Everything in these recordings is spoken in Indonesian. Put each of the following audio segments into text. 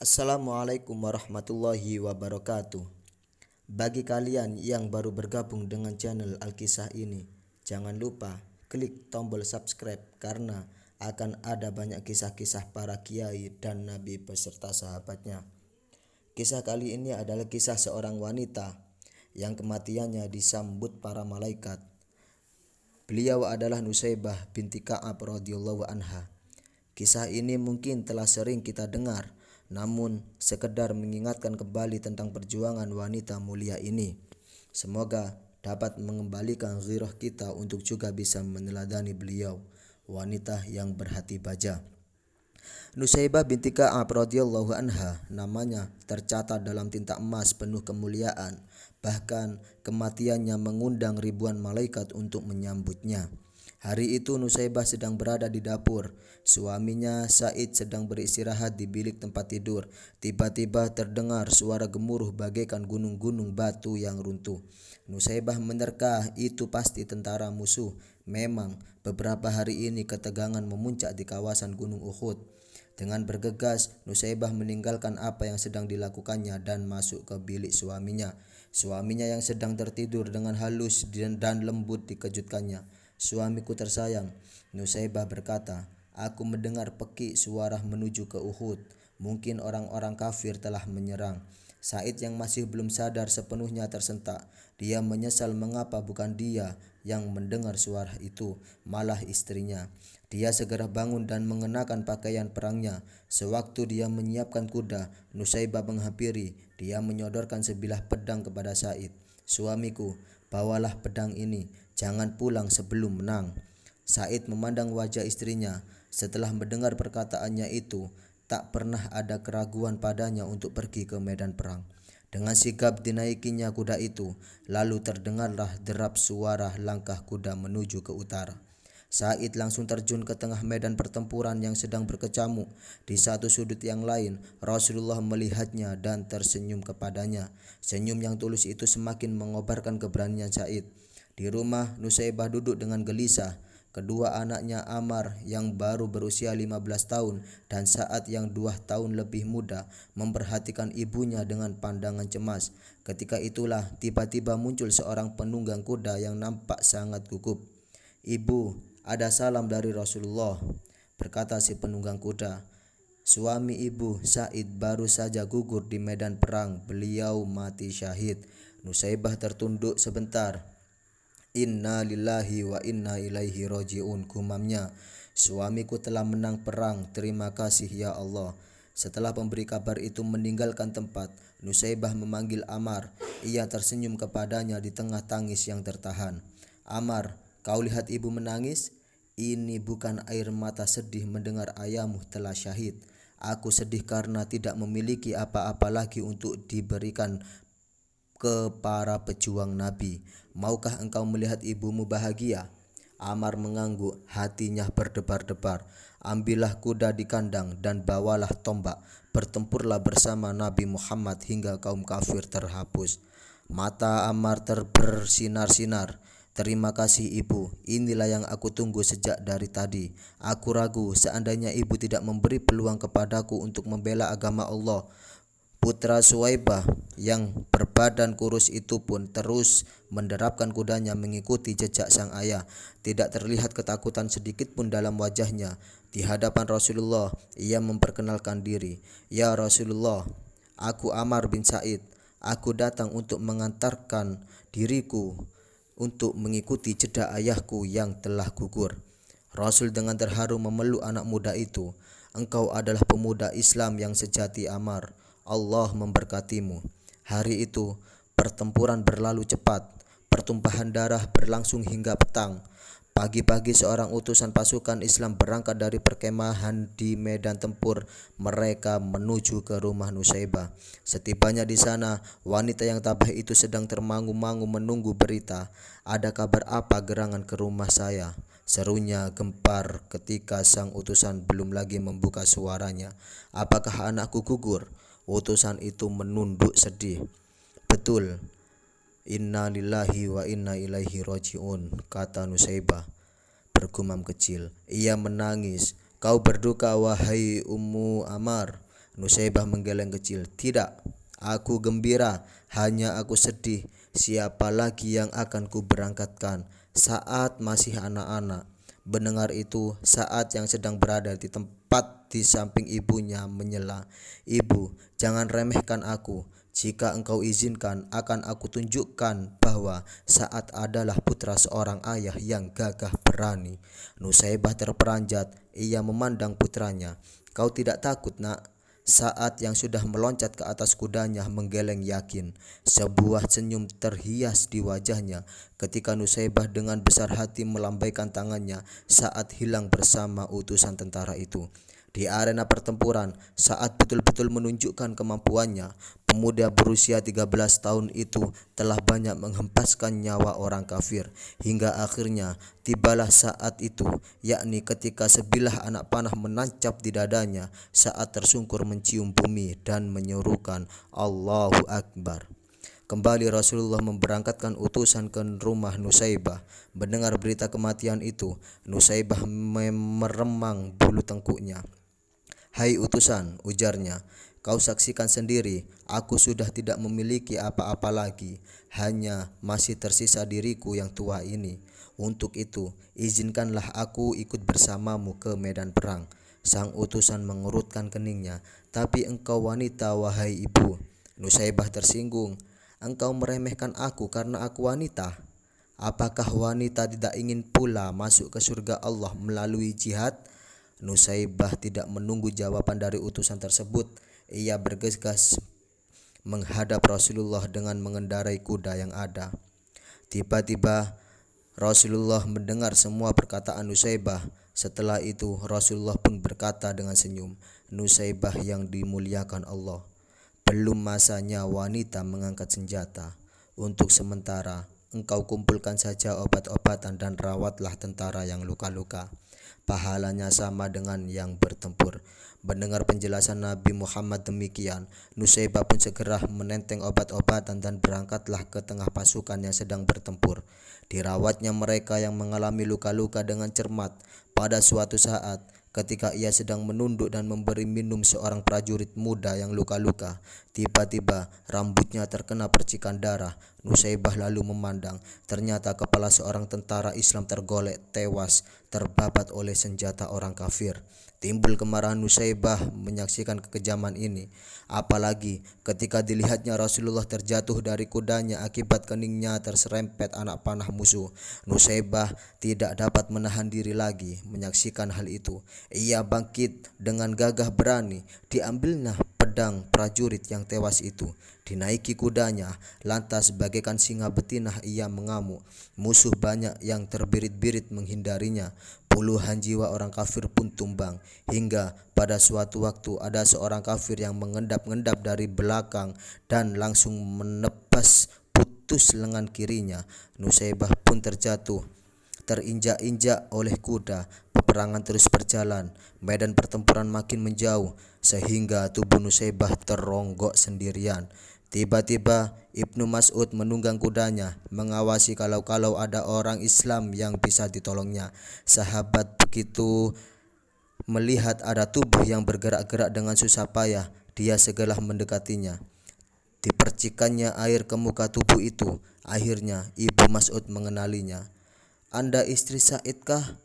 Assalamualaikum warahmatullahi wabarakatuh. Bagi kalian yang baru bergabung dengan channel Alkisah ini, jangan lupa klik tombol subscribe karena akan ada banyak kisah-kisah para kiai dan nabi beserta sahabatnya. Kisah kali ini adalah kisah seorang wanita yang kematiannya disambut para malaikat. Beliau adalah Nusaybah binti Ka'ab radhiyallahu anha. Kisah ini mungkin telah sering kita dengar, namun sekedar mengingatkan kembali tentang perjuangan wanita mulia ini. Semoga dapat mengembalikan ghirah kita untuk juga bisa meneladani beliau, wanita yang berhati baja. Nusaybah binti Ka'ab radhiyallahu anha namanya tercatat dalam tinta emas penuh kemuliaan. Bahkan kematiannya mengundang ribuan malaikat untuk menyambutnya. Hari itu Nusaybah sedang berada di dapur. Suaminya Said sedang beristirahat di bilik tempat tidur. Tiba-tiba terdengar suara gemuruh bagaikan gunung-gunung batu yang runtuh. Nusaybah menerka itu pasti tentara musuh. Memang beberapa hari ini ketegangan memuncak di kawasan Gunung Uhud. Dengan bergegas, Nusaybah meninggalkan apa yang sedang dilakukannya dan masuk ke bilik suaminya. Suaminya yang sedang tertidur dengan halus dan lembut dikejutkannya. "Suamiku tersayang," Nusaybah berkata, "aku mendengar pekik suara menuju ke Uhud. Mungkin orang-orang kafir telah menyerang." Said yang masih belum sadar sepenuhnya tersentak. Dia menyesal mengapa bukan dia yang mendengar suara itu, malah istrinya. Dia segera bangun dan mengenakan pakaian perangnya. Sewaktu dia menyiapkan kuda, Nusaybah menghampiri. Dia menyodorkan sebilah pedang kepada Said. "Suamiku, bawalah pedang ini. Jangan pulang sebelum menang." Said memandang wajah istrinya. Setelah mendengar perkataannya itu, tak pernah ada keraguan padanya untuk pergi ke medan perang. Dengan sigap dinaikinya kuda itu, lalu terdengarlah derap suara langkah kuda menuju ke utara. Said langsung terjun ke tengah medan pertempuran yang sedang berkecamuk. Di satu sudut yang lain, Rasulullah melihatnya dan tersenyum kepadanya. Senyum yang tulus itu semakin mengobarkan keberanian Said. Di rumah, Nusaybah duduk dengan gelisah. Kedua anaknya Ammar yang baru berusia 15 tahun dan Sa'ad yang 2 tahun lebih muda memperhatikan ibunya dengan pandangan cemas. Ketika itulah tiba-tiba muncul seorang penunggang kuda yang nampak sangat gugup. "Ibu, ada salam dari Rasulullah," berkata si penunggang kuda. "Suami ibu, Said, baru saja gugur di medan perang. Beliau mati syahid." Nusaybah tertunduk sebentar. "Inna lillahi wa inna ilaihi roji'un," gumamnya. "Suamiku telah menang perang, terima kasih ya Allah." Setelah pemberi kabar itu meninggalkan tempat, Nusaybah memanggil Ammar. Ia tersenyum kepadanya di tengah tangis yang tertahan. "Ammar, kau lihat ibu menangis? Ini bukan air mata sedih mendengar ayahmu telah syahid. Aku sedih karena tidak memiliki apa-apa lagi untuk diberikan ke para pejuang Nabi. Maukah engkau melihat ibumu bahagia?" Ammar mengangguk, hatinya berdebar-debar. "Ambillah kuda di kandang dan bawalah tombak. Bertempurlah bersama Nabi Muhammad hingga kaum kafir terhapus." Mata Ammar bersinar-sinar. "Terima kasih ibu, inilah yang aku tunggu sejak dari tadi. Aku ragu seandainya ibu tidak memberi peluang kepadaku untuk membela agama Allah." Putra Suwaibah yang berbadan kurus itu pun terus menderapkan kudanya mengikuti jejak sang ayah. Tidak terlihat ketakutan sedikit pun dalam wajahnya. Di hadapan Rasulullah, ia memperkenalkan diri. "Ya Rasulullah, aku Ammar bin Said. Aku datang untuk mengantarkan diriku untuk mengikuti jejak ayahku yang telah gugur." Rasul dengan terharu memeluk anak muda itu. "Engkau adalah pemuda Islam yang sejati Ammar. Allah memberkatimu." Hari itu pertempuran berlalu cepat. Pertumpahan darah berlangsung hingga petang. Pagi-pagi seorang utusan pasukan Islam berangkat dari perkemahan di medan tempur. Mereka menuju ke rumah Nusaybah. Setibanya di sana, wanita yang tabah itu sedang termangu-mangu menunggu berita. "Ada kabar apa gerangan ke rumah saya?" serunya gempar ketika sang utusan belum lagi membuka suaranya. "Apakah anakku gugur?" Utusan itu menunduk sedih. "Betul. Inna lillahi wa inna ilaihi roji'un," kata Nusaybah bergumam kecil. Ia menangis. "Kau berduka wahai Ummu Ammar. Nusaibah menggeleng kecil. Tidak, aku gembira, hanya aku sedih. Siapa lagi yang akan kuberangkatkan saat masih anak-anak? Mendengar itu, Saat yang sedang berada di tempat di samping ibunya menyela, "Ibu, jangan remehkan aku. Jika engkau izinkan, akan aku tunjukkan bahwa Saat adalah putra seorang ayah yang gagah berani." Nusaibah terperanjat, ia memandang putranya. "Kau tidak takut, nak?" Saat yang sudah meloncat ke atas kudanya menggeleng yakin. Sebuah senyum terhias di wajahnya ketika Nusaibah dengan besar hati melambaikan tangannya saat hilang bersama utusan tentara itu. Di arena pertempuran, saat betul-betul menunjukkan kemampuannya, pemuda berusia 13 tahun itu telah banyak menghempaskan nyawa orang kafir. Hingga akhirnya tibalah saat itu, yakni ketika sebilah anak panah menancap di dadanya saat tersungkur mencium bumi dan menyerukan Allahu Akbar. Kembali Rasulullah memberangkatkan utusan ke rumah Nusaibah. Mendengar berita kematian itu, Nusaibah meremang bulu tengkuknya. "Hai utusan," ujarnya, "kau saksikan sendiri, aku sudah tidak memiliki apa-apa lagi, hanya masih tersisa diriku yang tua ini. Untuk itu, izinkanlah aku ikut bersamamu ke medan perang." Sang utusan mengerutkan keningnya. "Tapi engkau wanita, wahai ibu." Nusaibah tersinggung. "Engkau meremehkan aku karena aku wanita? Apakah wanita tidak ingin pula masuk ke surga Allah melalui jihad?" Nusaibah tidak menunggu jawaban dari utusan tersebut. Ia bergegas menghadap Rasulullah dengan mengendarai kuda yang ada. Tiba-tiba Rasulullah mendengar semua perkataan Nusaibah. Setelah itu Rasulullah pun berkata dengan senyum, "Nusaibah yang dimuliakan Allah, belum masanya wanita mengangkat senjata. Untuk sementara engkau kumpulkan saja obat-obatan dan rawatlah tentara yang luka-luka. Pahalanya sama dengan yang bertempur." Mendengar penjelasan Nabi Muhammad demikian, Nusaibah pun segera menenteng obat-obatan dan berangkatlah ke tengah pasukan yang sedang bertempur. Dirawatnya mereka yang mengalami luka-luka dengan cermat. Pada suatu saat, ketika ia sedang menunduk dan memberi minum seorang prajurit muda yang luka-luka, tiba-tiba rambutnya terkena percikan darah. Nusaibah lalu memandang, ternyata kepala seorang tentara Islam tergolek tewas, terbabat oleh senjata orang kafir. Timbul kemarahan Nusaibah menyaksikan kekejaman ini, apalagi ketika dilihatnya Rasulullah terjatuh dari kudanya akibat keningnya terserempet anak panah musuh. Nusaibah tidak dapat menahan diri lagi menyaksikan hal itu. Ia bangkit dengan gagah berani, diambilnya pedang prajurit yang tewas itu, dinaiki kudanya, lantas bagaikan singa betina ia mengamuk. Musuh banyak yang terbirit-birit menghindarinya. Puluhan jiwa orang kafir pun tumbang, hingga pada suatu waktu ada seorang kafir yang mengendap-endap dari belakang dan langsung menebas putus lengan kirinya. Nusaibah pun terjatuh, terinjak-injak oleh kuda. Peperangan terus berjalan, medan pertempuran makin menjauh, sehingga tubuh Nusaibah teronggok sendirian. Tiba-tiba Ibnu Mas'ud menunggang kudanya, mengawasi kalau-kalau ada orang Islam yang bisa ditolongnya. Sahabat begitu melihat ada tubuh yang bergerak-gerak dengan susah payah, dia segera mendekatinya. Dipercikannya air ke muka tubuh itu. Akhirnya Ibnu Mas'ud mengenalinya. "Anda istri Said kah?"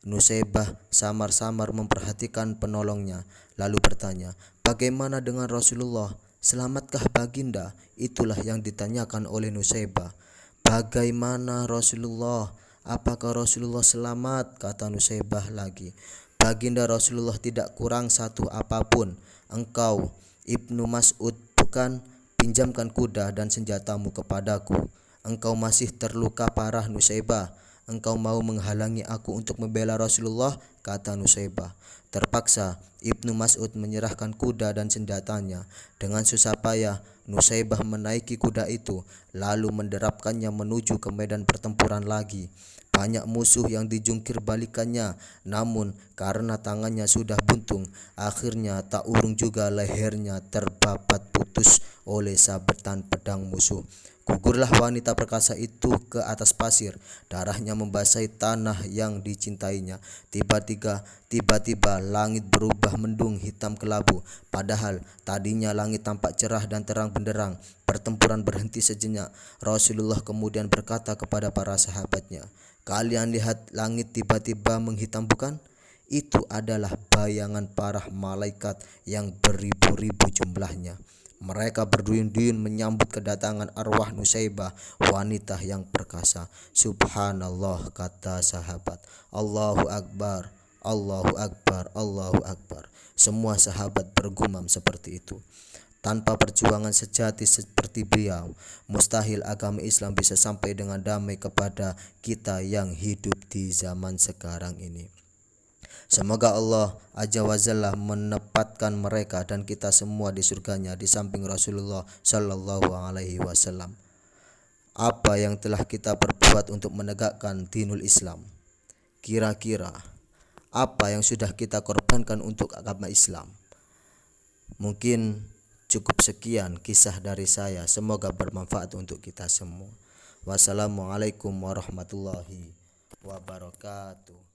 Nusaibah samar-samar memperhatikan penolongnya, lalu bertanya, "Bagaimana dengan Rasulullah? Selamatkah baginda?" Itulah yang ditanyakan oleh Nusaibah. "Bagaimana Rasulullah? Apakah Rasulullah selamat?" kata Nusaibah lagi. "Baginda Rasulullah tidak kurang satu apapun. Engkau, Ibnu Mas'ud, bukan? Pinjamkan kuda dan senjatamu kepadaku." "Engkau masih terluka parah, Nusaibah. Engkau mau menghalangi aku untuk membela Rasulullah?" kata Nusaibah. Terpaksa Ibnu Mas'ud menyerahkan kuda dan senjatanya. Dengan susah payah Nusaibah menaiki kuda itu, lalu menderapkannya menuju ke medan pertempuran lagi. Banyak musuh yang dijungkir balikannya, namun karena tangannya sudah buntung, akhirnya tak urung juga lehernya terbabat putus oleh sabetan pedang musuh. Gugurlah wanita perkasa itu ke atas pasir, darahnya membasahi tanah yang dicintainya. Tiba-tiba langit berubah mendung hitam kelabu, padahal tadinya langit tampak cerah dan terang benderang. Pertempuran berhenti sejenak. Rasulullah kemudian berkata kepada para sahabatnya, "Kalian lihat langit tiba-tiba menghitam bukan? Itu adalah bayangan para malaikat yang beribu-ribu jumlahnya. Mereka berduyun-duyun menyambut kedatangan arwah Nusaibah, wanita yang perkasa." Subhanallah, kata sahabat. Allahu Akbar, Allahu Akbar, Allahu Akbar. Semua sahabat bergumam seperti itu. Tanpa perjuangan sejati seperti beliau, mustahil agama Islam bisa sampai dengan damai kepada kita yang hidup di zaman sekarang ini. Semoga Allah Azza wa Jalla menempatkan mereka dan kita semua di surganya di samping Rasulullah Shallallahu Alaihi Wasallam. Apa yang telah kita perbuat untuk menegakkan dinul Islam? Kira-kira apa yang sudah kita korbankan untuk agama Islam? Mungkin cukup sekian kisah dari saya. Semoga bermanfaat untuk kita semua. Wassalamualaikum warahmatullahi wabarakatuh.